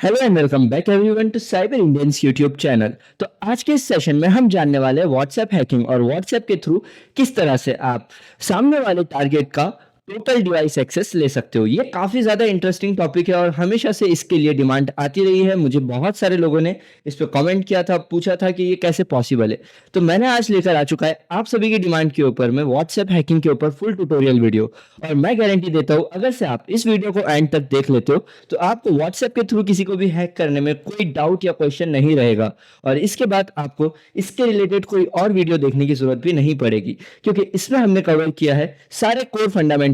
Hello and welcome back everyone to cyber Indians YouTube channel. तो आज के इस सेशन में हम जानने वाले हैं व्हाट्सएप हैकिंग और व्हाट्सएप के थ्रू किस तरह से आप सामने वाले टारगेट का टोटल डिवाइस एक्सेस ले सकते हो। ये काफ़ी ज़्यादा इंटरेस्टिंग टॉपिक है और हमेशा से इसके लिए डिमांड आती रही है। मुझे बहुत सारे लोगों ने इस पर कमेंट किया था, पूछा था कि ये कैसे पॉसिबल है। तो मैंने आज लेकर आ चुका है आप सभी की डिमांड के ऊपर में व्हाट्सएप हैकिंग के ऊपर फुल ट्यूटोरियल वीडियो। और मैं गारंटी देता हूँ अगर से आप इस वीडियो को एंड तक देख लेते हो तो आपको व्हाट्सएप के थ्रू किसी को भी हैक करने में कोई डाउट या क्वेश्चन नहीं रहेगा। और इसके बाद आपको इसके रिलेटेड कोई और वीडियो देखने की जरूरत भी नहीं पड़ेगी, क्योंकि इसमें हमने कवर किया है सारे कोर फंडामेंटल्स।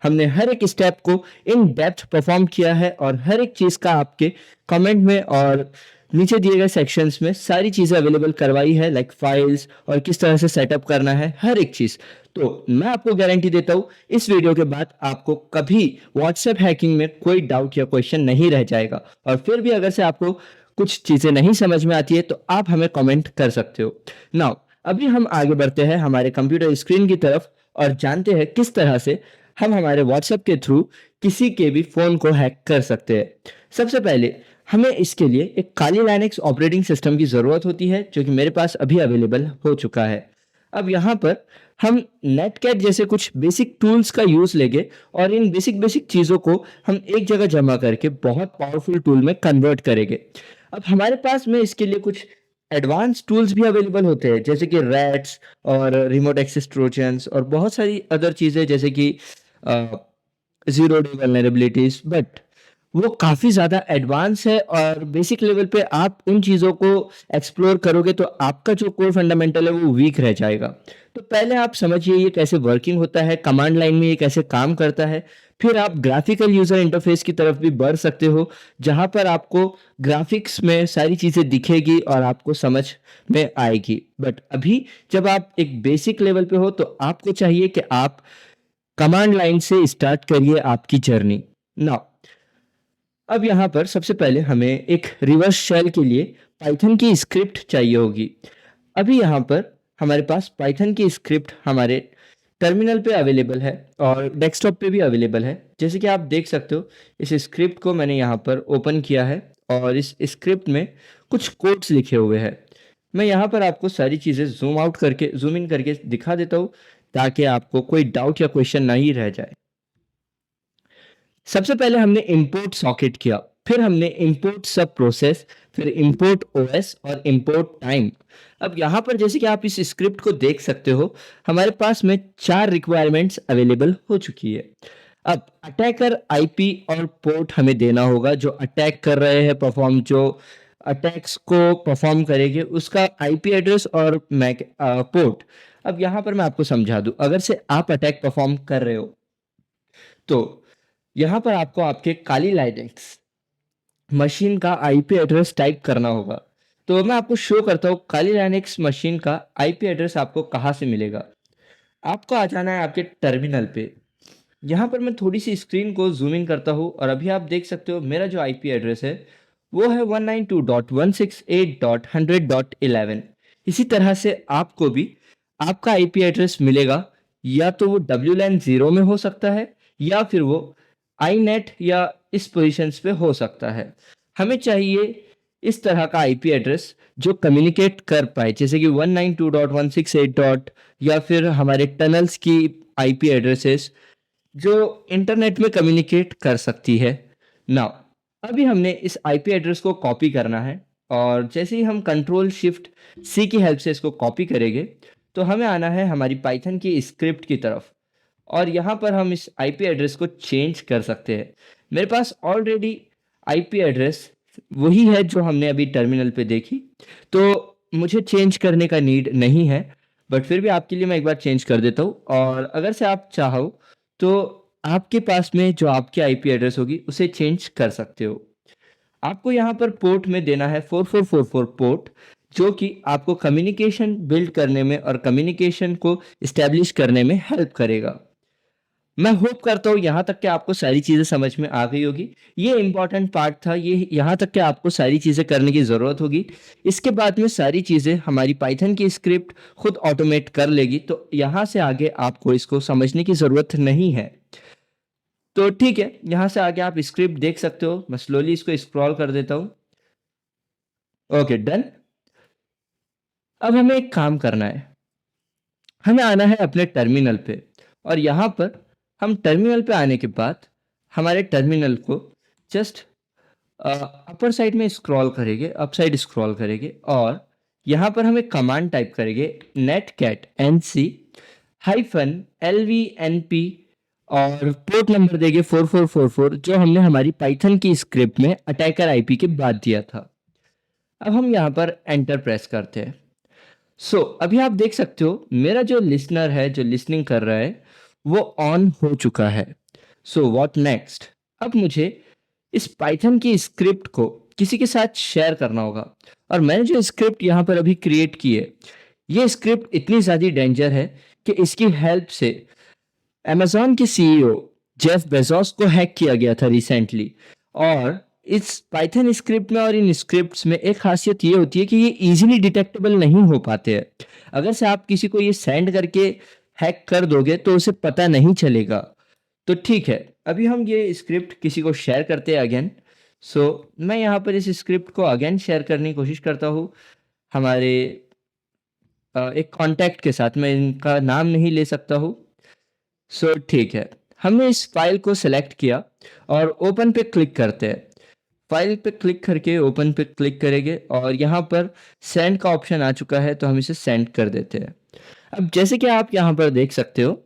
हमने हर एक स्टेप को इन डेप्थ परफॉर्म किया है और हर एक चीज का आपके कमेंट में और नीचे दिए गए सेक्शंस में सारी चीजें अवेलेबल करवाई है, लाइक फाइल्स और किस तरह से सेटअप करना है, हर एक चीज। तो मैं आपको गारंटी देता हूं इस वीडियो के बाद आपको कभी व्हाट्सएप हैकिंग में कोई डाउट या क्वेश्चन नहीं रह जाएगा। और फिर भी अगर से आपको कुछ चीजें नहीं समझ में आती है तो आप हमें कमेंट कर सकते हो। नाउ अभी हम आगे बढ़ते हैं हमारे कंप्यूटर स्क्रीन की तरफ और जानते हैं किस तरह से हम हमारे व्हाट्सएप के थ्रू किसी के भी फोन को हैक कर सकते हैं। सबसे पहले हमें इसके लिए एक काली लाइनक्स ऑपरेटिंग सिस्टम की ज़रूरत होती है, जो कि मेरे पास अभी अवेलेबल हो चुका है। अब यहाँ पर हम नेटकैट जैसे कुछ बेसिक टूल्स का यूज़ लेंगे और इन बेसिक बेसिक चीज़ों को हम एक जगह जमा करके बहुत पावरफुल टूल में कन्वर्ट करेंगे। अब हमारे पास में इसके लिए कुछ एडवांस टूल्स भी अवेलेबल होते हैं, जैसे कि रैट्स और रिमोट एक्सेस ट्रोजन्स और बहुत सारी अदर चीज़ें, जैसे कि ज़ीरो डे वल्नरेबिलिटीज़। बट वो काफ़ी ज़्यादा एडवांस है और बेसिक लेवल पे आप उन चीज़ों को एक्सप्लोर करोगे तो आपका जो कोर फंडामेंटल है वो वीक रह जाएगा। तो पहले आप समझिए ये कैसे वर्किंग होता है, कमांड लाइन में ये कैसे काम करता है। फिर आप ग्राफिकल यूज़र इंटरफेस की तरफ भी बढ़ सकते हो, जहाँ पर आपको ग्राफिक्स में सारी चीज़ें दिखेगी और आपको समझ में आएगी। बट अभी जब आप एक बेसिक लेवल पे हो तो आपको चाहिए कि आप कमांड लाइन से स्टार्ट करिए आपकी जर्नी। नाउ अब यहाँ पर सबसे पहले हमें एक रिवर्स शेल के लिए पाइथन की स्क्रिप्ट चाहिए होगी। अभी यहाँ पर हमारे पास पाइथन की स्क्रिप्ट हमारे टर्मिनल पे अवेलेबल है और डेस्कटॉप पे भी अवेलेबल है। जैसे कि आप देख सकते हो इस स्क्रिप्ट को मैंने यहाँ पर ओपन किया है और इस स्क्रिप्ट में कुछ कोड्स लिखे हुए हैं। मैं यहाँ पर आपको सारी चीज़ें जूम इन करके दिखा देता हूँ, ताकि आपको कोई डाउट या क्वेश्चन नहीं रह जाए। सबसे पहले हमने इंपोर्ट सॉकेट किया, फिर हमने इंपोर्ट सब प्रोसेस, फिर इंपोर्ट ओएस और इंपोर्ट टाइम। अब यहाँ पर जैसे कि आप इस स्क्रिप्ट को देख सकते हो, हमारे पास में 4 रिक्वायरमेंट्स अवेलेबल हो चुकी है। अब अटैकर आईपी और पोर्ट हमें देना होगा, जो अटैक कर रहे हैं परफॉर्म, जो अटैक्स को परफॉर्म करेंगे उसका आईपी एड्रेस और मैक पोर्ट। अब यहाँ पर मैं आपको समझा दूं, अगर से आप अटैक परफॉर्म कर रहे हो तो यहाँ पर आपको आपके काली लाइनेक्स मशीन का आईपी एड्रेस टाइप करना होगा। तो मैं आपको शो करता हूँ काली लाइनेक्स मशीन का आईपी एड्रेस आपको कहाँ से मिलेगा। आपको आ जाना है आपके टर्मिनल पे। यहाँ पर मैं थोड़ी सी स्क्रीन को जूम इन करता हूँ और अभी आप देख सकते हो मेरा जो आईपी एड्रेस है वो है 192.168.100.11। इसी तरह से आपको भी आपका आईपी एड्रेस मिलेगा, या तो वो डब्ल्यू लैन जीरो में हो सकता है या फिर वो आई नेट या इस पोजीशंस पे हो सकता है। हमें चाहिए इस तरह का आईपी एड्रेस जो कम्युनिकेट कर पाए, जैसे कि 192.168. या फिर हमारे टनल्स की आईपी एड्रेसेस जो इंटरनेट में कम्युनिकेट कर सकती है। नाउ अभी हमने इस आईपी एड्रेस को कॉपी करना है और जैसे ही हम कंट्रोल शिफ्ट सी की हेल्प से इसको कॉपी करेंगे तो हमें आना है हमारी पाइथन की स्क्रिप्ट की तरफ और यहाँ पर हम इस आईपी एड्रेस को चेंज कर सकते हैं। मेरे पास ऑलरेडी आईपी एड्रेस वही है जो हमने अभी टर्मिनल पे देखी, तो मुझे चेंज करने का नीड नहीं है। बट फिर भी आपके लिए मैं एक बार चेंज कर देता हूँ और अगर से आप चाहो तो आपके पास में जो आपकी आईपी एड्रेस होगी उसे चेंज कर सकते हो। आपको यहाँ पर पोर्ट में देना है 4444 पोर्ट, जो कि आपको कम्युनिकेशन बिल्ड करने में और कम्युनिकेशन को इस्टेब्लिश करने में हेल्प करेगा। मैं होप करता हूँ यहाँ तक कि आपको सारी चीज़ें समझ में आ गई होगी। ये इम्पोर्टेंट पार्ट था, ये यहाँ तक कि आपको सारी चीज़ें करने की ज़रूरत होगी। इसके बाद में सारी चीज़ें हमारी पाइथन की स्क्रिप्ट खुद ऑटोमेट कर लेगी, तो यहाँ से आगे आपको इसको समझने की ज़रूरत नहीं है। तो ठीक है, यहाँ से आगे आप स्क्रिप्ट देख सकते हो। मैं स्लोली इसको स्क्रॉल कर देता हूँ। Okay, done. अब हमें एक काम करना है। हमें आना है अपने टर्मिनल पे, और यहाँ पर हम टर्मिनल पे आने के बाद हमारे टर्मिनल को जस्ट अपर साइड में स्क्रॉल करेंगे, अप साइड स्क्रॉल करेंगे, और यहाँ पर हम एक कमांड टाइप करेंगे, netcat nc -lvnp, और पोर्ट नंबर देंगे 4444, जो हमने हमारी पाइथन की स्क्रिप्ट में अटैकर आईपी के बाद दिया था। अब हम यहाँ पर एंटर प्रेस करते हैं। अभी आप देख सकते हो मेरा जो लिसनर है, जो लिसनिंग कर रहा है, वो ऑन हो चुका है। What next? अब मुझे इस पाइथन की स्क्रिप्ट को किसी के साथ शेयर करना होगा, और मैंने जो स्क्रिप्ट यहाँ पर अभी क्रिएट की है, ये स्क्रिप्ट इतनी ज़्यादा डेंजर है कि इसकी हेल्प से अमेज़न के सीईओ जेफ बेजोस को हैक किया गया था रिसेंटली। और इस पाइथन स्क्रिप्ट में और इन स्क्रिप्ट्स में एक खासियत ये होती है कि ये इजीली डिटेक्टेबल नहीं हो पाते हैं। अगर से आप किसी को ये सेंड करके हैक कर दोगे तो उसे पता नहीं चलेगा। तो ठीक है, अभी हम ये स्क्रिप्ट किसी को शेयर करते हैं अगेन। मैं यहाँ पर इस स्क्रिप्ट को अगेन शेयर करने की कोशिश करता हूँ हमारे एक कॉन्टैक्ट के साथ। मैं इनका नाम नहीं ले सकता हूँ। ठीक है, हमने इस फाइल को सेलेक्ट किया और ओपन पे क्लिक करते हैं। फाइल पे क्लिक करके ओपन पे क्लिक करेंगे, और यहाँ पर सेंड का ऑप्शन आ चुका है, तो हम इसे सेंड कर देते हैं। अब जैसे कि आप यहाँ पर देख सकते हो,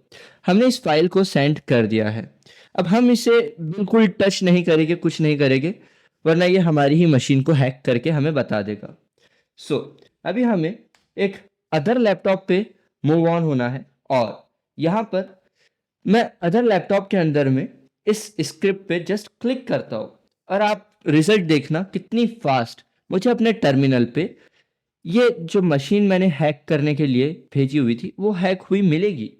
हमने इस फाइल को सेंड कर दिया है। अब हम इसे बिल्कुल टच नहीं करेंगे, कुछ नहीं करेंगे, वरना ये हमारी ही मशीन को हैक करके हमें बता देगा। अभी हमें एक अदर लैपटॉप पे मूव ऑन होना है, और यहाँ पर मैं अदर लैपटॉप के अंदर में इस स्क्रिप्ट पे जस्ट क्लिक करता हूँ, और आप रिजल्ट देखना कितनी फास्ट मुझे अपने टर्मिनल पे ये जो मशीन मैंने हैक करने के लिए भेजी हुई थी वो हैक हुई मिलेगी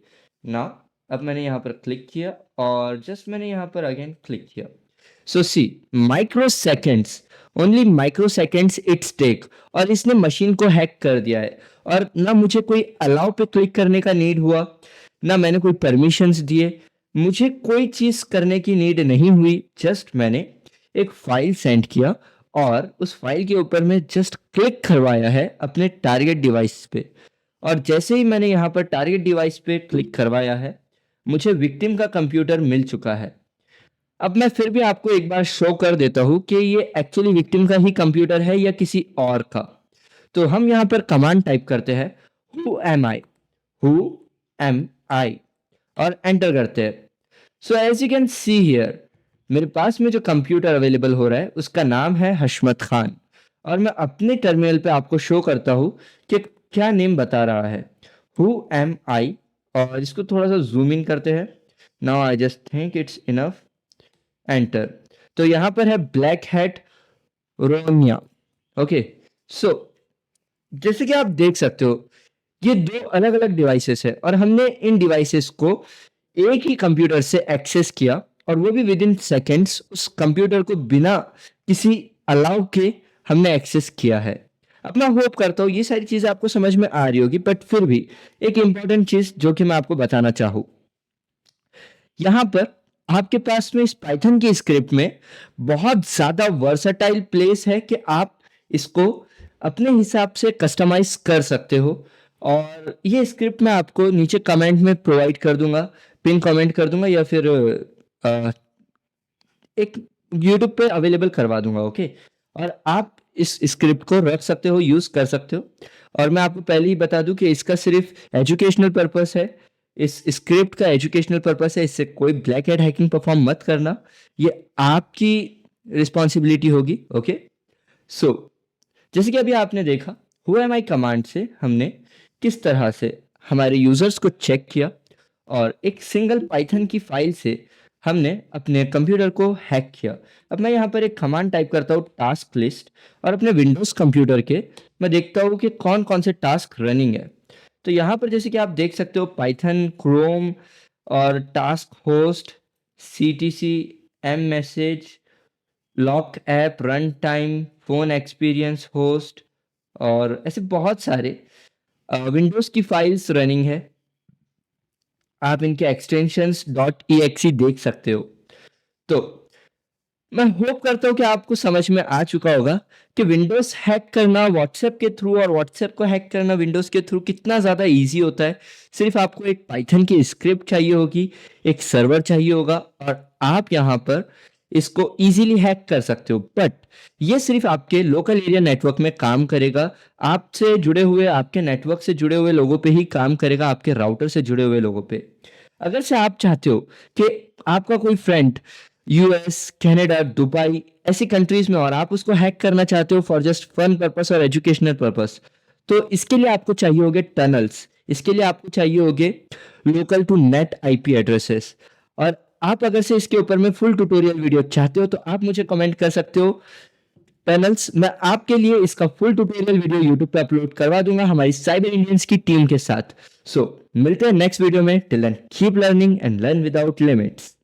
ना। अब मैंने यहाँ पर क्लिक किया, और जस्ट मैंने यहाँ पर अगेन क्लिक किया। See microseconds, only microseconds it's take, और इसने मशीन को हैक कर दिया है। और ना मुझे कोई अलाउ पे क्लिक करने का नीड हुआ, ना मैंने कोई परमिशंस दिए, मुझे कोई चीज़ करने की नीड नहीं हुई। जस्ट मैंने एक फाइल सेंड किया, और उस फाइल के ऊपर मैं जस्ट क्लिक करवाया है अपने टारगेट डिवाइस पे, और जैसे ही मैंने यहाँ पर टारगेट डिवाइस पे क्लिक करवाया है, मुझे विक्टिम का कंप्यूटर मिल चुका है। अब मैं फिर भी आपको एक बार शो कर देता हूँ कि ये एक्चुअली विक्टिम का ही कंप्यूटर है या किसी और का। तो हम यहाँ पर कमांड टाइप करते हैं, who am I, who am I, और एंटर करते हैं। As you can see here, मेरे पास में जो कंप्यूटर अवेलेबल हो रहा है उसका नाम है हशमत खान, और मैं अपने टर्मिनल पे आपको शो करता हूँ कि क्या नेम बता रहा है, हु एम आई। और इसको थोड़ा सा जूम इन करते हैं। Now I just think it's enough, enter. तो यहाँ पर है ब्लैक हैट रोनिया। ओके, सो जैसे कि आप देख सकते हो ये दो अलग अलग डिवाइसेस है, और हमने इन डिवाइसेस को एक ही कंप्यूटर से एक्सेस किया, और वो भी विद इन सेकेंड्स उस कंप्यूटर को बिना किसी अलाउ के हमने एक्सेस किया है। अब मैं होप करता हूँ ये सारी चीज़ें आपको समझ में आ रही होगी, बट फिर भी एक इम्पॉर्टेंट चीज़ जो कि मैं आपको बताना चाहूँ, यहाँ पर आपके पास में इस पाइथन की स्क्रिप्ट में बहुत ज़्यादा वर्सटाइल प्लेस है कि आप इसको अपने हिसाब से कस्टमाइज कर सकते हो। और ये स्क्रिप्ट मैं आपको नीचे कमेंट में प्रोवाइड कर दूंगा, पिन कमेंट कर दूंगा, या फिर एक यूट्यूब पे अवेलेबल करवा दूंगा। ओके, और आप इस स्क्रिप्ट को रख सकते हो, यूज़ कर सकते हो। और मैं आपको पहले ही बता दूं कि इसका सिर्फ एजुकेशनल पर्पस है, इस स्क्रिप्ट का एजुकेशनल पर्पस है। इससे कोई ब्लैक हैट हैकिंग परफॉर्म मत करना, ये आपकी रिस्पॉन्सिबिलिटी होगी। ओके, सो जैसे कि अभी आपने देखा, हु एम आई कमांड से हमने किस तरह से हमारे यूजर्स को चेक किया, और एक सिंगल पाइथन की फाइल से हमने अपने कंप्यूटर को हैक किया। अब मैं यहाँ पर एक कमांड टाइप करता हूँ, टास्क लिस्ट, और अपने विंडोज़ कंप्यूटर के मैं देखता हूँ कि कौन कौन से टास्क रनिंग है। तो यहाँ पर जैसे कि आप देख सकते हो, पाइथन, क्रोम, और task host, CTC, M message, lock app, run time, phone experience host, और ऐसे बहुत सारे विंडोज़ की फाइल्स रनिंग है। आप इनके एक्सटेंशंस .exe देख सकते हो। तो मैं होप करता हूँ कि आपको समझ में आ चुका होगा कि विंडोज़ हैक करना व्हाट्सएप के थ्रू और व्हाट्सएप को हैक करना विंडोज़ के थ्रू कितना ज़्यादा ईज़ी होता है। सिर्फ़ आपको एक पाइथन की स्क्रिप्ट चाहिए होगी, एक सर्वर चाहिए होगा और आप यहाँ पर इसको ईज़िली हैक कर सकते हो। बट ये सिर्फ़ आपके लोकल एरिया नेटवर्क में काम करेगा। आपसे जुड़े हुए आपके नेटवर्क से जुड़े हुए लोगों पे ही काम करेगा, आपके राउटर से जुड़े हुए लोगों पे। अगर से आप चाहते हो कि आपका कोई फ्रेंड यूएस, कनाडा, दुबई ऐसी कंट्रीज़ में और आप उसको हैक करना चाहते हो फॉर जस्ट फन पर्पस और एजुकेशनल पर्पस, तो इसके लिए आपको चाहिए होंगे टनल्स, इसके लिए आपको चाहिए होंगे local to net IP addresses. और आप अगर से इसके ऊपर में फुल ट्यूटोरियल वीडियो चाहते हो तो आप मुझे कमेंट कर सकते हो टनल्स। मैं आपके लिए इसका फुल ट्यूटोरियल वीडियो यूट्यूब पे अपलोड करवा दूंगा हमारी साइबर इंडियंस की टीम के साथ। सो मिलते हैं नेक्स्ट वीडियो में। Till then keep learning and learn without limits.